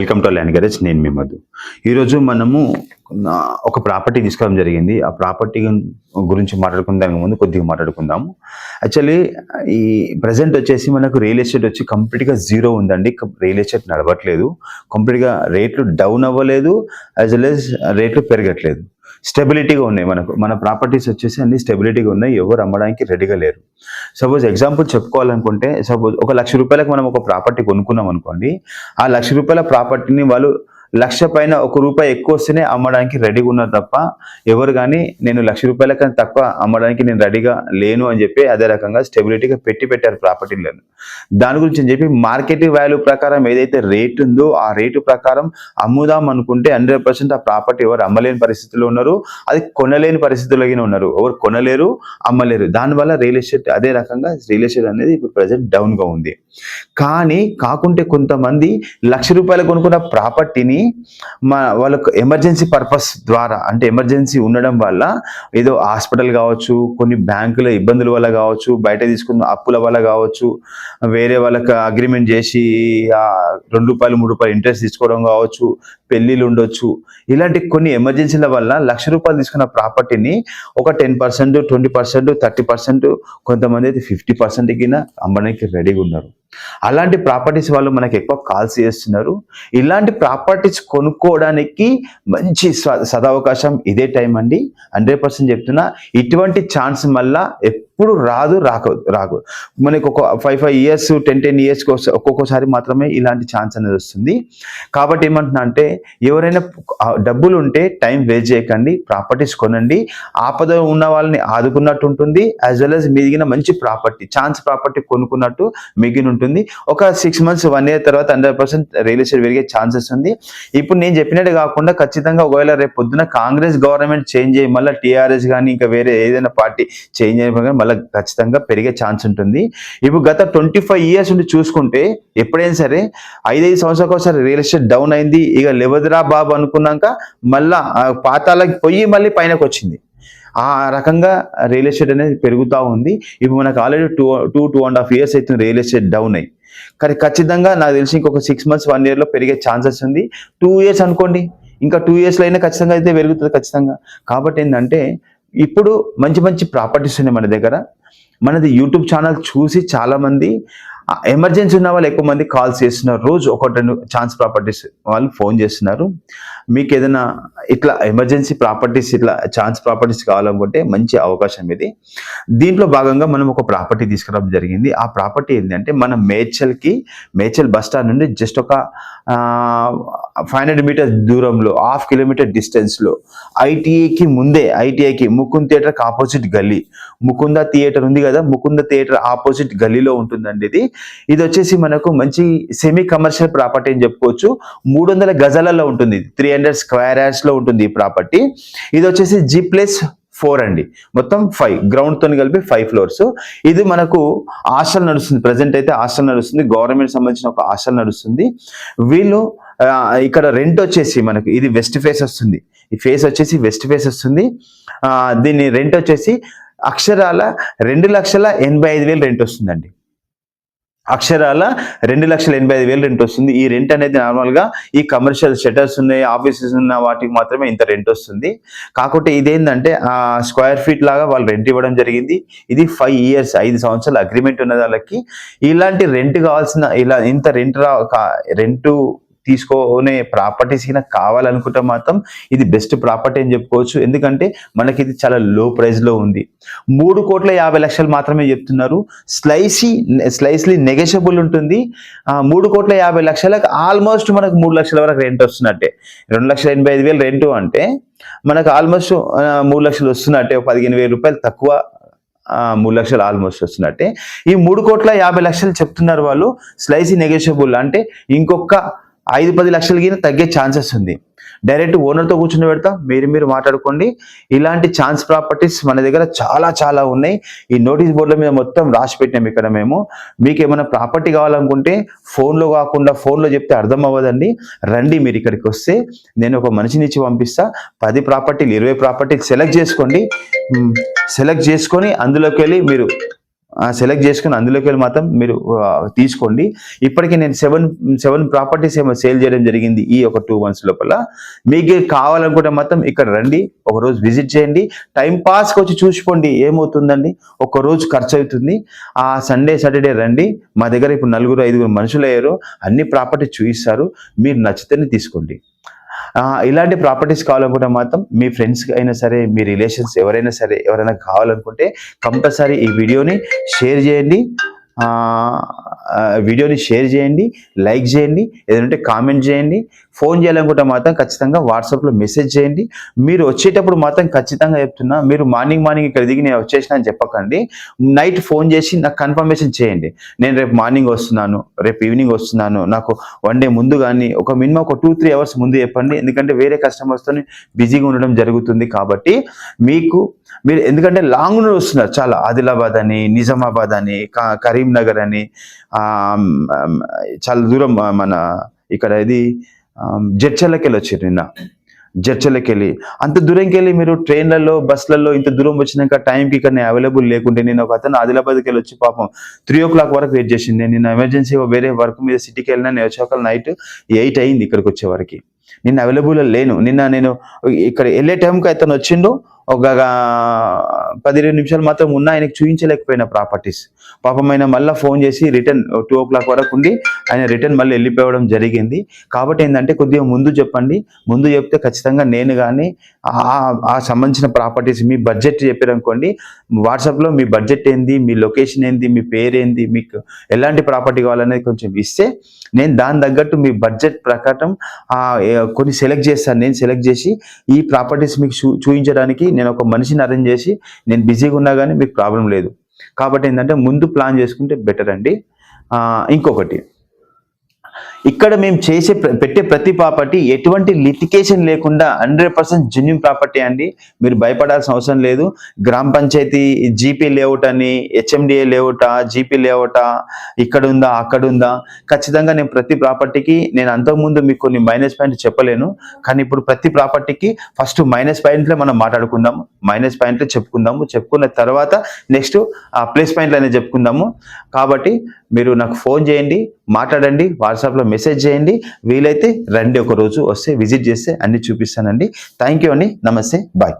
Welcome to land garage. నేను మీ మధు. ఈరోజు మనము ఒక ప్రాపర్టీ తీసుకోవడం జరిగింది. ఆ ప్రాపర్టీ గురించి మాట్లాడుకుందాం ముందు కొద్దిగా మాట్లాడుకుందాము. యాక్చువల్లీ ఈ ప్రజెంట్ వచ్చేసి మనకు రియల్ ఎస్టేట్ వచ్చి కంప్లీట్గా జీరో ఉందండి. రియల్ ఎస్టేట్ నడవట్లేదు, కంప్లీట్గా రేట్లు డౌన్ అవ్వలేదు, యాజ్ వెల్ యాజ్ రేట్లు పెరగట్లేదు, స్టెబిలిటీగా ఉన్నాయి. మన ప్రాపర్టీస్ వచ్చేసి అన్ని స్టెబిలిటీగా ఉన్నాయి, ఎవరు అమ్మడానికి రెడీగా లేరు. సపోజ్ ఎగ్జాంపుల్ చెప్పుకోవాలనుకుంటే, సపోజ్ ₹1,00,000 మనం ఒక ప్రాపర్టీ కొనుక్కున్నాం అనుకోండి. ఆ ₹1,00,000 ప్రాపర్టీని వాళ్ళు 1,00,000 పైన ₹1 ఎక్కువ వస్తేనే అమ్మడానికి రెడీగా ఉన్నారు తప్ప ఎవరు కానీ నేను ₹1,00,000 కన్నా తక్కువ అమ్మడానికి నేను రెడీగా లేను అని చెప్పి అదే రకంగా స్టెబిలిటీగా పెట్టారు ప్రాపర్టీలను. దాని గురించి అని చెప్పి మార్కెట్ వాల్యూ ప్రకారం ఏదైతే రేట్ ఉందో ఆ రేటు ప్రకారం అమ్ముదాం అనుకుంటే 100% ఆ ప్రాపర్టీ ఎవరు అమ్మలేని పరిస్థితుల్లో ఉన్నారు, అది కొనలేని పరిస్థితుల్లోనే ఉన్నారు. ఎవరు కొనలేరు, అమ్మలేరు. దానివల్ల రియల్ ఎస్టేట్ అదే రకంగా రియల్ ఎస్టేట్ అనేది ఇప్పుడు ప్రజెంట్ డౌన్గా ఉంది. కానీ కాకుంటే కొంతమంది ₹1,00,000 కొనుక్కున్న ప్రాపర్టీని వాళ్ళకు ఎమర్జెన్సీ పర్పస్ ద్వారా, అంటే ఎమర్జెన్సీ ఉండడం వల్ల ఏదో హాస్పిటల్ కావచ్చు, కొన్ని బ్యాంకుల ఇబ్బందుల వల్ల కావచ్చు, బయట తీసుకున్న అప్పుల వల్ల కావచ్చు, వేరే వాళ్ళకి అగ్రిమెంట్ చేసి ₹2 ₹3 ఇంట్రెస్ట్ తీసుకోవడం కావచ్చు, పెళ్ళిళ్ళు ఉండొచ్చు, ఇలాంటి కొన్ని ఎమర్జెన్సీల వల్ల ₹1,00,000 తీసుకున్న ప్రాపర్టీని ఒక 10%, 20%, 30%, కొంతమంది అయితే 50% కింద అమ్మడానికి రెడీగా ఉన్నారు. అలాంటి ప్రాపర్టీస్ వాళ్ళు మనకి ఎక్కువ కాల్స్ చేస్తున్నారు. ఇలాంటి ప్రాపర్టీస్ కొనుక్కోవడానికి మంచి సదవకాశం ఇదే టైం అండి. 100% చెప్తున్నా. ఇటువంటి ఛాన్స్ మళ్ళా ఎప్పుడు రాదు. మనకి ఒక 5 years 10 years ఒక్కొక్కసారి మాత్రమే ఇలాంటి ఛాన్స్ అనేది వస్తుంది. కాబట్టి ఏమంటున్నా అంటే, ఎవరైనా డబ్బులు ఉంటే టైం వేస్ట్ చేయకండి, ప్రాపర్టీస్ కొనండి. ఆపద ఉన్న వాళ్ళని ఆదుకున్నట్టు ఉంటుంది, యాజ్ వెల్ యాజ్ మిగిలిన మంచి ఛాన్స్ ప్రాపర్టీ కొనుక్కున్నట్టు మిగిలి ఉంటుంది. ఒక 6 months 1 year తర్వాత 100% రియల్ ఎస్టేట్ పెరిగే ఛాన్సెస్ ఉంది. ఇప్పుడు నేను చెప్పినట్టు కాకుండా ఖచ్చితంగా ఒకవేళ రేపు పొద్దున కాంగ్రెస్ గవర్నమెంట్ చేంజ్ అయ్యి మళ్ళీ టీఆర్ఎస్ కానీ ఇంకా వేరే ఏదైనా పార్టీ చేంజ్ అయిన మళ్ళీ ఖచ్చితంగా పెరిగే ఛాన్స్ ఉంటుంది. ఇప్పుడు గత 25 years నుండి చూసుకుంటే ఎప్పుడైనా సరే 5 సంవత్సరాలకు ఒకసారి రియల్ ఎస్టేట్ డౌన్ అయింది. ఇక లేవదురా బాబు అనుకున్నాక మళ్ళా పాతాలకి పోయి మళ్ళీ పైనకు వచ్చింది. ఆ రకంగా రియల్ ఎస్టేట్ అనేది పెరుగుతూ ఉంది. ఇప్పుడు మనకు ఆల్రెడీ 2.5 years అవుతుంది రియల్ ఎస్టేట్ డౌన్ అయ్యి. కానీ ఖచ్చితంగా నాకు తెలిసి ఇంకొక 6 months 1 year పెరిగే ఛాన్సెస్ ఉంది. 2 years అనుకోండి, ఇంకా 2 yearsలో అయినా ఖచ్చితంగా అయితే పెరుగుతుంది ఖచ్చితంగా. కాబట్టి ఏంటంటే, ఇప్పుడు మంచి మంచి ప్రాపర్టీస్ ఉన్నాయి మన దగ్గర. మనది యూట్యూబ్ ఛానల్ చూసి చాలామంది ఎమర్జెన్సీ ఉన్న వాళ్ళు ఎక్కువ మంది కాల్స్ చేస్తున్నారు. రోజు 1-2 ఛాన్స్ ప్రాపర్టీస్ వాళ్ళు ఫోన్ చేస్తున్నారు. మీకు ఏదైనా ఇట్లా ఎమర్జెన్సీ ప్రాపర్టీస్, ఇట్లా ఛాన్స్ ప్రాపర్టీస్ కావాలనుకుంటే మంచి అవకాశం ఇది. దీంట్లో భాగంగా మనం ఒక ప్రాపర్టీ తీసుకురావడం జరిగింది. ఆ ప్రాపర్టీ ఏంటంటే, మన మేడ్చల్ బస్ స్టాండ్ నుండి జస్ట్ ఒక 500 meters దూరంలో, 1/2 kilometer డిస్టెన్స్లో, ఐటీఐకి ముకుంద్ థియేటర్కి ఆపోజిట్ గల్లీ, ముకుంద థియేటర్ ఉంది కదా, ముకుంద థియేటర్ ఆపోజిట్ గల్లీలో ఉంటుందండి. ఇది వచ్చేసి మనకు మంచి సెమీ కమర్షియల్ ప్రాపర్టీ అని చెప్పుకోవచ్చు. 300 గజాలలో ఉంటుంది, 300 square yards లో ఉంటుంది ఈ ప్రాపర్టీ. ఇది వచ్చేసి G+4 అండి. మొత్తం 5 గ్రౌండ్ తో కలిపి 5 floors. ఇది మనకు హాస్టల్ నడుస్తుంది, ప్రజెంట్ అయితే హాస్టల్ నడుస్తుంది, గవర్నమెంట్ సంబంధించిన ఒక హాస్టల్ నడుస్తుంది. వీళ్ళు ఇక్కడ రెంట్ వచ్చేసి మనకు ఇది వెస్ట్ ఫేస్ వస్తుంది, ఈ ఫేస్ వచ్చేసి వెస్ట్ ఫేస్ వస్తుంది. దీని రెంట్ వచ్చేసి అక్షరాల 2,85,000 రెంట్ వస్తుందండి. అక్షరాల 2,85,000 రెంట్ వస్తుంది. ఈ రెంట్ అనేది నార్మల్గా ఈ కమర్షియల్ షటర్స్ ఉన్నాయి, ఆఫీసెస్ ఉన్న వాటికి మాత్రమే ఇంత రెంట్ వస్తుంది. కాకపోతే ఇదేంటంటే స్క్వేర్ ఫీట్ లాగా వాళ్ళు రెంట్ ఇవ్వడం జరిగింది. ఇది 5 years 5 సంవత్సరాల అగ్రిమెంట్ ఉన్న వాళ్ళకి ఇలాంటి రెంట్ కావాల్సిన, ఇంత రెంట్ తీసుకునే ప్రాపర్టీస్ కింద కావాలనుకుంటే మాత్రం ఇది బెస్ట్ ప్రాపర్టీ అని చెప్పుకోవచ్చు. ఎందుకంటే మనకి ఇది చాలా లో ప్రైస్లో ఉంది. 3,50,00,000 మాత్రమే చెప్తున్నారు. స్లైస్లీ నెగోషియబుల్ ఉంటుంది. 3,50,00,000 ఆల్మోస్ట్ మనకు 3 లక్షల వరకు రెంట్ వస్తున్నట్టే. 2,85,000 రెంట్ అంటే మనకు ఆల్మోస్ట్ 3 లక్షలు వస్తున్నట్టే. ₹15,000 తక్కువ, 3 లక్షలు ఆల్మోస్ట్ వస్తున్నట్టే. ఈ 3,50,00,000 చెప్తున్నారు వాళ్ళు. స్లైసీ నెగోషియబుల్ అంటే ఇంకొక 5-10 లక్షలకి తగ్గే ఛాన్సెస్ ఉంది. డైరెక్ట్ ఓనర్తో కూర్చొని పెడతా, మీరు మాట్లాడుకోండి. ఇలాంటి ఛాన్స్ ప్రాపర్టీస్ మన దగ్గర చాలా ఉన్నాయి. ఈ నోటీస్ బోర్డుల మీద మొత్తం రాసి పెట్టినాం ఇక్కడ మేము. మీకు ఏమైనా ప్రాపర్టీ కావాలనుకుంటే ఫోన్లో కాకుండా, ఫోన్లో చెప్తే అర్థం అవ్వదండి. రండి, మీరు ఇక్కడికి వస్తే నేను ఒక మనిషిని ఇచ్చి పంపిస్తా. 10 ప్రాపర్టీలు 20 ప్రాపర్టీలు సెలెక్ట్ చేసుకొని అందులోకి వెళ్ళి మీరు సెలెక్ట్ చేసుకుని అందులోకి వెళ్ళి మాత్రం మీరు తీసుకోండి. ఇప్పటికీ నేను సెవెన్ ప్రాపర్టీస్ ఏమో సేల్ చేయడం జరిగింది ఈ ఒక 2 months లోపల. మీకు కావాలనుకుంటే మాత్రం ఇక్కడ రండి, ఒకరోజు విజిట్ చేయండి, టైం పాస్కి వచ్చి చూసుకోండి. ఏమవుతుందండి, ఒక్కరోజు ఖర్చు అవుతుంది. ఆ సండే సాటర్డే రండి, మా దగ్గర ఇప్పుడు 4-5 మనుషులు అయ్యారు, అన్ని ప్రాపర్టీ చూపిస్తారు, మీరు నచ్చితేనే తీసుకోండి. ఇలాంటి ప్రాపర్టీస్ కావాలనుకుంటే మాత్రం మీ ఫ్రెండ్స్కి అయినా సరే, మీ రిలేషన్స్ ఎవరైనా కావాలనుకుంటే కంపల్సరీ ఈ వీడియోని షేర్ చేయండి, లైక్ చేయండి, ఏదంటే కామెంట్ చేయండి. ఫోన్ చేయాలనుకుంటే మాత్రం ఖచ్చితంగా వాట్సాప్లో మెసేజ్ చేయండి. మీరు వచ్చేటప్పుడు మాత్రం ఖచ్చితంగా చెప్తున్నా, మీరు మార్నింగ్ ఇక్కడ దిగి నేను వచ్చేసిన అని చెప్పకండి. నైట్ ఫోన్ చేసి నాకు కన్ఫర్మేషన్ చేయండి, నేను రేపు మార్నింగ్ వస్తున్నాను, రేపు ఈవినింగ్ వస్తున్నాను, నాకు 1 day ముందు కానీ ఒక మినిమం ఒక 2-3 hours ముందు చెప్పండి. ఎందుకంటే వేరే కస్టమర్స్తో బిజీగా ఉండడం జరుగుతుంది. కాబట్టి మీరు ఎందుకంటే లాంగ్ నుండి వస్తున్నారు, చాలా ఆదిలాబాద్ అని, నిజామాబాద్ అని, కరీంనగర్ అని, చాలా దూరం, మన ఇక్కడ ఇది జడ్చర్లకి వెళ్ళి వచ్చారు. నిన్న జడ్చర్లకి వెళ్ళి అంత దూరంకి వెళ్ళి మీరు ట్రైన్లలో బస్సులలో ఇంత దూరం వచ్చినాక టైంకి ఇక్కడ నేను అవైలబుల్ లేకుంటే, నేను ఒక అతను ఆదిలాబాద్కి వెళ్ళి వచ్చి పాపం 3 o'clock వరకు వెయిట్ చేసింది. నేను ఎమర్జెన్సీ వేరే వర్క్ మీద సిటీకి వెళ్ళినా, నేను వచ్చాక నైట్ 8 అయింది ఇక్కడికి వచ్చేవరకు. నిన్న అవైలబుల్ లేను. నిన్న నేను ఇక్కడ వెళ్ళే టైంకి అతను వచ్చిండు, ఒక 10-20 నిమిషాలు మాత్రం ఉన్నా, ఆయనకు చూపించలేకపోయినా ప్రాపర్టీస్. పాపం ఆయన మళ్ళీ ఫోన్ చేసి రిటర్న్ 2 o'clock వరకు ఉండి ఆయన రిటర్న్ మళ్ళీ వెళ్ళిపోవడం జరిగింది. కాబట్టి ఏంటంటే కొద్దిగా ముందు చెప్పండి, ముందు చెప్తే ఖచ్చితంగా నేను కానీ ఆ సంబంధించిన ప్రాపర్టీస్ మీ బడ్జెట్ చెప్పారనుకోండి, వాట్సాప్లో మీ బడ్జెట్ ఏంది, మీ లొకేషన్ ఏంది, మీ పేరు ఏంది, మీకు ఎలాంటి ప్రాపర్టీ కావాలనేది కొంచెం ఇస్తే నేను దాని తగ్గట్టు మీ బడ్జెట్ ప్రకారం కొన్ని సెలెక్ట్ చేస్తాను. నేను సెలెక్ట్ చేసి ఈ ప్రాపర్టీస్ మీకు చూపించడానికి నేను ఒక మనిషిని అరేంజ్ చేసి, నేను బిజీగా ఉన్నా కానీ మీకు ప్రాబ్లం లేదు. కాబట్టి ఏంటంటే ముందు ప్లాన్ చేసుకుంటే బెటర్ అండి. ఇంకొకటి, ఇక్కడ మేము పెట్టే ప్రతి ప్రాపర్టీ ఎటువంటి లిటికేషన్ లేకుండా 100% జెన్యూన్ ప్రాపర్టీ అండి. మీరు భయపడాల్సిన అవసరం లేదు. గ్రామ పంచాయతీ జీపీ లేఅవుట్ అని, హెచ్ఎండిఏ లేఅవుటా, జీపీ లేఅవుటా, ఇక్కడ ఉందా అక్కడ ఉందా, ఖచ్చితంగా నేను ప్రతి ప్రాపర్టీకి, నేను అంతకుముందు మీకు కొన్ని మైనస్ పాయింట్ చెప్పలేను, కానీ ఇప్పుడు ప్రతి ప్రాపర్టీకి ఫస్ట్ మైనస్ పాయింట్లే మనం మాట్లాడుకుందాము. మైనస్ పాయింట్లే చెప్పుకున్న తర్వాత నెక్స్ట్ ప్లస్ పాయింట్లు అనేది చెప్పుకుందాము. కాబట్టి మీరు నాకు ఫోన్ చేయండి, మాట్లాడండి, వాట్సాప్లో మెసేజ్ చేయండి, వీలైతే రండి, ఒక రోజు వస్తే విజిట్ చేస్తే అన్ని చూపిస్తానండి. థ్యాంక్ యూ అండి, నమస్తే, బాయ్.